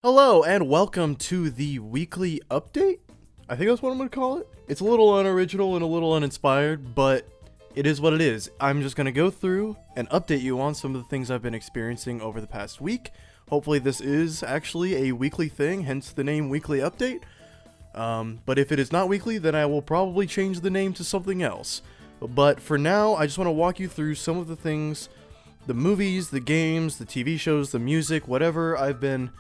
Hello and welcome to the weekly update. I think that's what I'm going to call it. It's a little unoriginal and a little uninspired, but it is what it is. I'm just going to go through and update you on some of the things I've been experiencing over the past week. Hopefully this is actually a weekly thing, hence the name Weekly Update. But if it is not weekly, then I will probably change the name to something else. But for now, I just want to walk you through some of the things, the movies, the games, the TV shows, the music, whatever I've been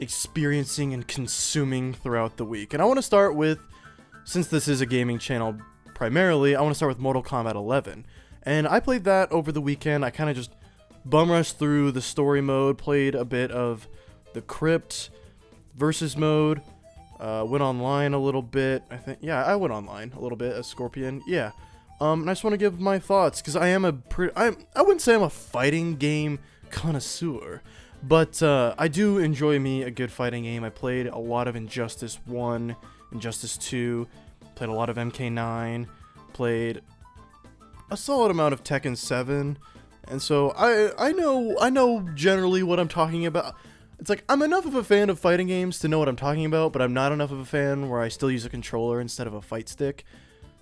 experiencing and consuming throughout the week. And I want to start with, since this is a gaming channel primarily, I want to start with Mortal Kombat 11. And I played that over the weekend. I kind of just bum rushed through the story mode, played a bit of the Crypt versus mode, went online a little bit. I went online a little bit as Scorpion. Yeah. And I just want to give my thoughts, because I wouldn't say I'm a fighting game connoisseur, but I do enjoy me a good fighting game. I played a lot of Injustice 1, Injustice 2, played a lot of MK9, played a solid amount of Tekken 7, and so I know generally what I'm talking about. It's like, I'm enough of a fan of fighting games to know what I'm talking about, but I'm not enough of a fan where I still use a controller instead of a fight stick.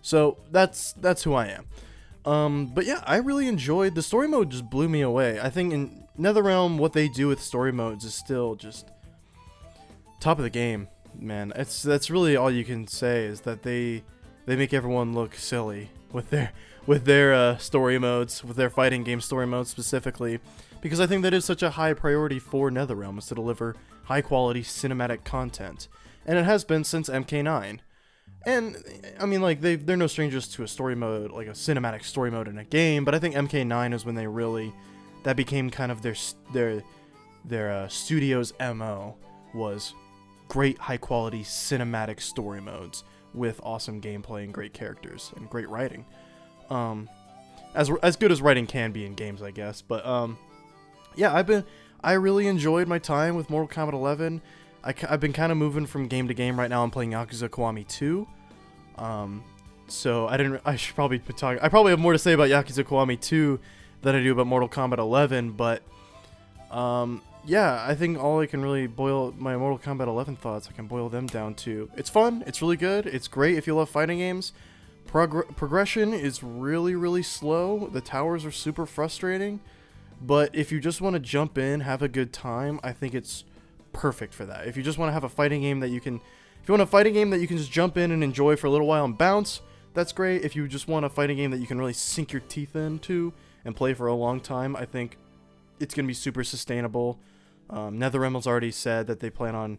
So that's who I am. But yeah, I really enjoyed the story mode. Just blew me away. I think in NetherRealm, what they do with story modes is still just top of the game, man. That's really all you can say, is that they make everyone look silly with their story modes, with their fighting game story modes specifically, because I think that is such a high priority for NetherRealm, is to deliver high quality cinematic content, and it has been since MK9. And I mean, like, they're no strangers to a story mode, like a cinematic story mode in a game, but I think MK9 is when that became kind of their studio's MO, was great high quality cinematic story modes with awesome gameplay and great characters and great writing. As good as writing can be in games, I guess. But yeah, I really enjoyed my time with Mortal Kombat 11. I've been kind of moving from game to game right now. I'm playing Yakuza Kiwami 2. So I should probably be talking. I probably have more to say about Yakuza Kiwami 2 than I do about Mortal Kombat 11. But yeah, I think all I can really boil my Mortal Kombat 11 thoughts, I can boil them down to: it's fun, it's really good, it's great if you love fighting games. Progression is really, really slow. The towers are super frustrating. But if you just want to jump in, have a good time, I think it's perfect for that. If you just want to have a fighting game that you can, if you want a fighting game that you can just jump in and enjoy for a little while and bounce, that's great. If you just want a fighting game that you can really sink your teeth into and play for a long time, I think it's going to be super sustainable. NetherRealm has already said that they plan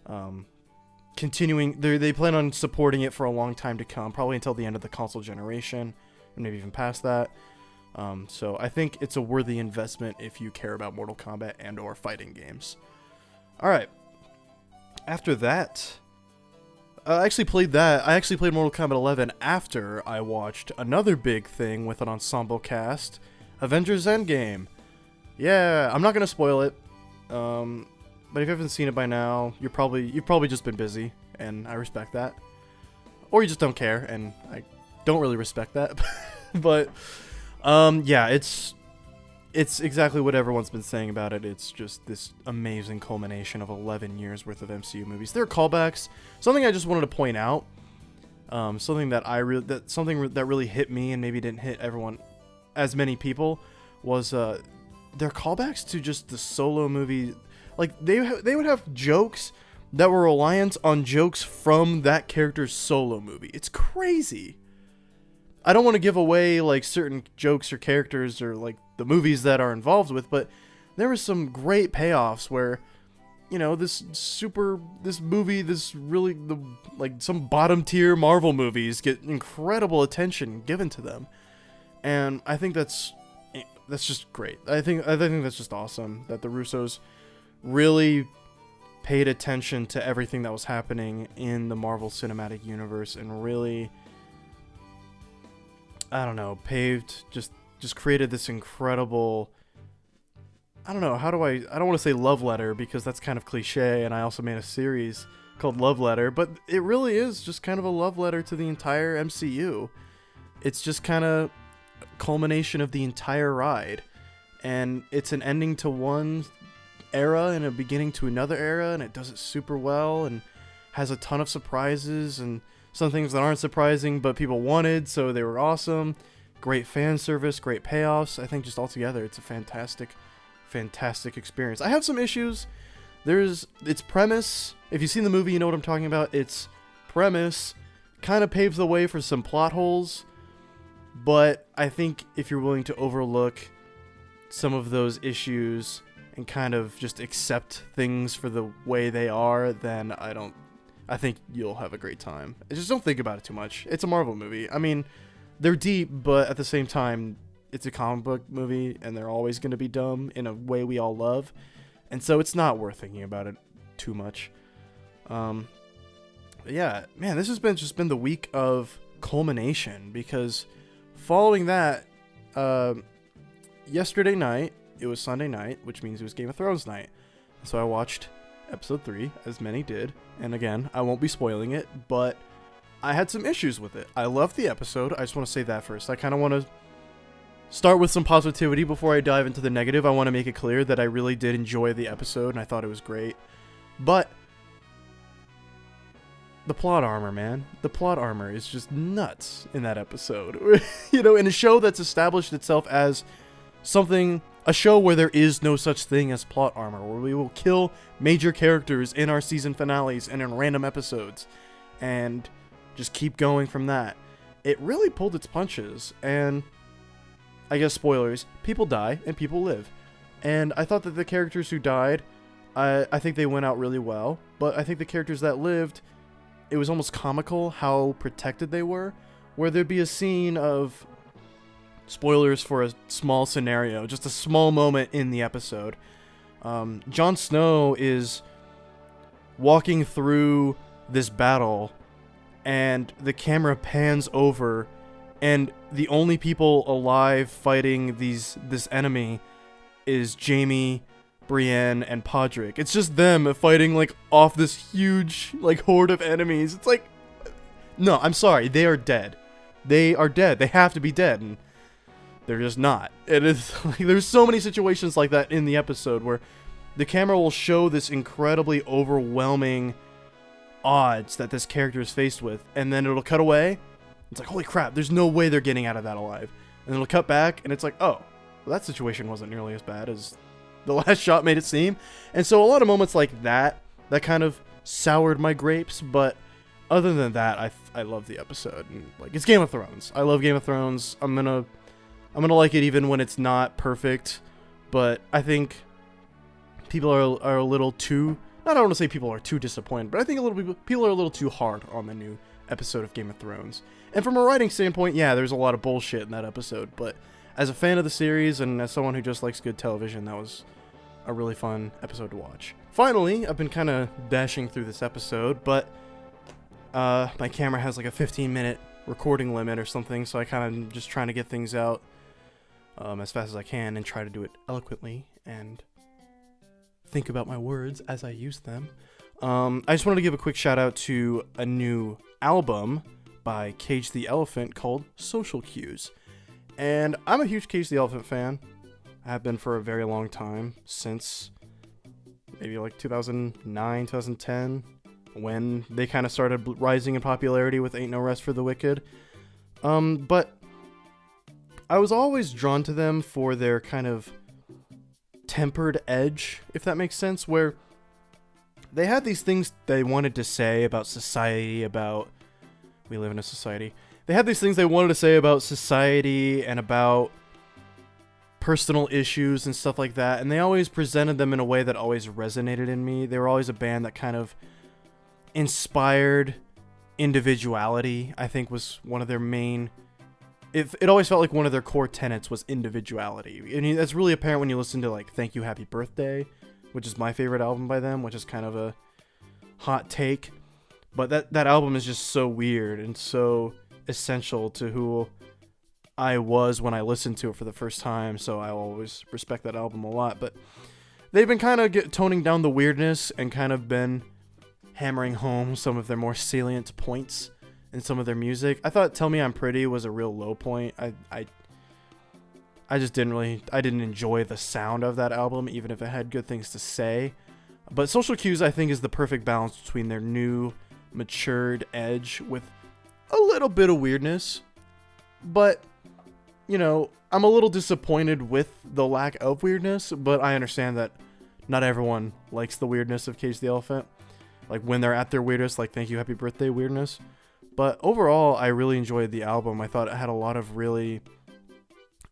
on continuing, they plan on supporting it for a long time to come, probably until the end of the console generation, and maybe even past that. So I think it's a worthy investment if you care about Mortal Kombat and or fighting games. Alright, after that, I actually played Mortal Kombat 11 after I watched another big thing with an ensemble cast, Avengers Endgame. Yeah, I'm not going to spoil it, but if you haven't seen it by now, you've probably just been busy, and I respect that. Or you just don't care, and I don't really respect that. But yeah, it's exactly what everyone's been saying about it. It's just this amazing culmination of 11 years worth of MCU movies. There are callbacks. Something I just wanted to point out, something that really hit me and maybe didn't hit as many people, was their callbacks to just the Solo movie. Like, they would have jokes that were reliant on jokes from that character's Solo movie. It's crazy. I don't want to give away like certain jokes or characters or like the movies that are involved with, but there was some great payoffs where, you know, some bottom tier Marvel movies get incredible attention given to them, and I think that's just great. I think that's just awesome that the Russos really paid attention to everything that was happening in the Marvel Cinematic Universe and really, I don't know, just created this incredible, I don't know, I don't want to say love letter, because that's kind of cliche, and I also made a series called Love Letter, but it really is just kind of a love letter to the entire MCU. It's just kind of a culmination of the entire ride, and it's an ending to one era and a beginning to another era, and it does it super well and has a ton of surprises and some things that aren't surprising but people wanted, so they were awesome. Great fan service, great payoffs. I think just altogether it's a fantastic experience. I have some issues. Its premise, if you've seen the movie, you know what I'm talking about. Its premise kind of paves the way for some plot holes, but I think if you're willing to overlook some of those issues and kind of just accept things for the way they are, then I think you'll have a great time. Just don't think about it too much. It's a Marvel movie. I mean, they're deep, but at the same time, it's a comic book movie, and they're always going to be dumb in a way we all love. And so it's not worth thinking about it too much. Yeah, man, this has just been the week of culmination, because following that, yesterday night, it was Sunday night, which means it was Game of Thrones night. So I watched episode 3, as many did. And again, I won't be spoiling it, but I had some issues with it. I loved the episode. I just want to say that first. I kind of want to start with some positivity before I dive into the negative. I want to make it clear that I really did enjoy the episode, and I thought it was great. But the plot armor, man. The plot armor is just nuts in that episode. You know, in a show that's established itself as a show where there is no such thing as plot armor, where we will kill major characters in our season finales and in random episodes, and just keep going from that. It really pulled its punches, and I guess spoilers, people die and people live. And I thought that the characters who died, I think they went out really well, but I think the characters that lived, it was almost comical how protected they were, where there'd be a scene of, spoilers for a small scenario, just a small moment in the episode. Jon Snow is walking through this battle, and the camera pans over, and the only people alive fighting this enemy is Jaime, Brienne, and Podrick. It's just them fighting like off this huge like horde of enemies. It's like, no, I'm sorry, they are dead. They are dead. They have to be dead, and they're just not. It is like, there's so many situations like that in the episode where the camera will show this incredibly overwhelming odds that this character is faced with, and then it'll cut away. It's like, holy crap, there's no way they're getting out of that alive. And it'll cut back, and it's like, oh, well, that situation wasn't nearly as bad as the last shot made it seem. And so a lot of moments like that kind of soured my grapes, but other than that, I love the episode. And like, it's Game of Thrones. I love Game of Thrones. I'm gonna like it even when it's not perfect, but I think people are a little too, I don't want to say people are too disappointed, but I think people are a little too hard on the new episode of Game of Thrones. And from a writing standpoint, yeah, there's a lot of bullshit in that episode, but as a fan of the series and as someone who just likes good television, that was a really fun episode to watch. Finally, I've been kind of dashing through this episode, but my camera has like a 15-minute recording limit or something, so I kind of just trying to get things out as fast as I can and try to do it eloquently and think about my words as I use them. I just wanted to give a quick shout out to a new album by Cage the Elephant called Social Cues. And I'm a huge Cage the Elephant fan. I have been for a very long time, since maybe like 2009, 2010, when they kind of started rising in popularity with Ain't No Rest for the Wicked. But I was always drawn to them for their kind of tempered edge, if that makes sense, where they had these things they wanted to say about society, about we live in a society. They had these things they wanted to say about society and about personal issues and stuff like that, and they always presented them in a way that always resonated in me. They were always a band that kind of inspired individuality, I think was one of their main... It always felt like one of their core tenets was individuality. And that's really apparent when you listen to like Thank You Happy Birthday, which is my favorite album by them, which is kind of a hot take. But that album is just so weird and so essential to who I was when I listened to it for the first time, so I always respect that album a lot. But they've been kind of toning down the weirdness and kind of been hammering home some of their more salient points in some of their music. I thought Tell Me I'm Pretty was a real low point. I didn't enjoy the sound of that album, even if it had good things to say. But Social Cues, I think, is the perfect balance between their new, matured edge with a little bit of weirdness. But, you know, I'm a little disappointed with the lack of weirdness, but I understand that not everyone likes the weirdness of Cage the Elephant. Like, when they're at their weirdest, like, thank you, happy birthday weirdness. But overall, I really enjoyed the album. I thought it had a lot of really...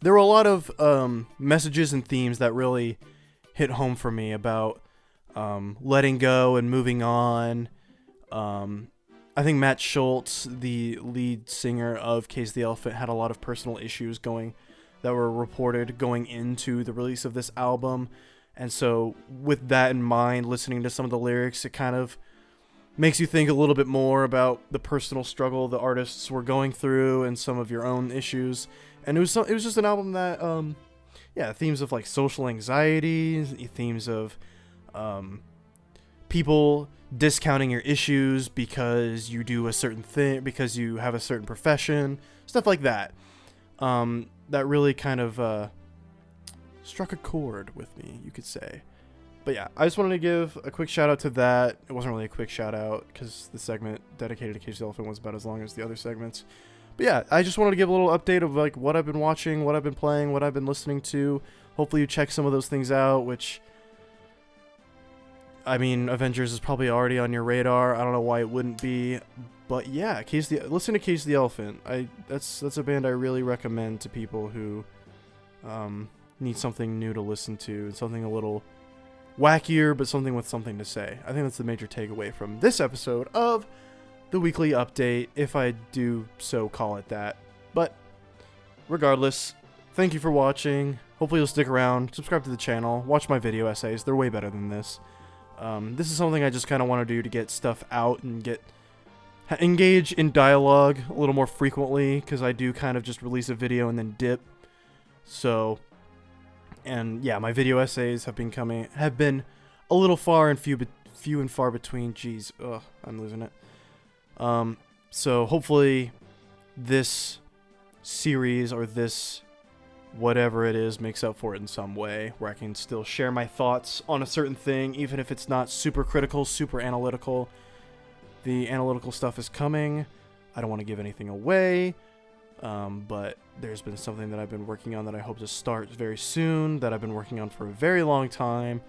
There were a lot of messages and themes that really hit home for me about letting go and moving on. I think Matt Schultz, the lead singer of Cage the Elephant, had a lot of personal issues that were reported going into the release of this album. And so with that in mind, listening to some of the lyrics, it kind of makes you think a little bit more about the personal struggle the artists were going through and some of your own issues. And it was just an album that, themes of like social anxiety, themes of people discounting your issues because you do a certain thing, because you have a certain profession, stuff like that. That really kind of struck a chord with me, you could say. But yeah, I just wanted to give a quick shout out to that. It wasn't really a quick shout out because the segment dedicated to Cage the Elephant was about as long as the other segments. But yeah, I just wanted to give a little update of like what I've been watching, what I've been playing, what I've been listening to. Hopefully you check some of those things out, which, I mean, Avengers is probably already on your radar. I don't know why it wouldn't be. But yeah, listen to Cage the Elephant. That's a band I really recommend to people who need something new to listen to, something a little wackier, but something with something to say. I think that's the major takeaway from this episode of the weekly update, if I do so call it that. But regardless, thank you for watching. Hopefully you'll stick around, subscribe to the channel, watch my video essays. They're way better than this. This is something I just kind of want to do to get stuff out and engage in dialogue a little more frequently, because I do kind of just release a video and then dip. So, and yeah, my video essays have been a little few and far between. Jeez, I'm losing it. So hopefully this series, or this whatever it is, makes up for it in some way, where I can still share my thoughts on a certain thing, even if it's not super critical, super analytical. The analytical stuff is coming. I don't want to give anything away, but there's been something that I've been working on that I hope to start very soon, that I've been working on for a very long time,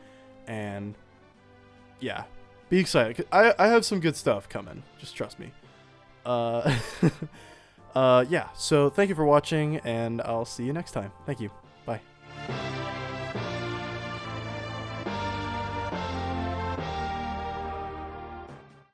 and yeah, be excited. I have some good stuff coming, just trust me. Yeah, so thank you for watching, and I'll see you next time. Thank you.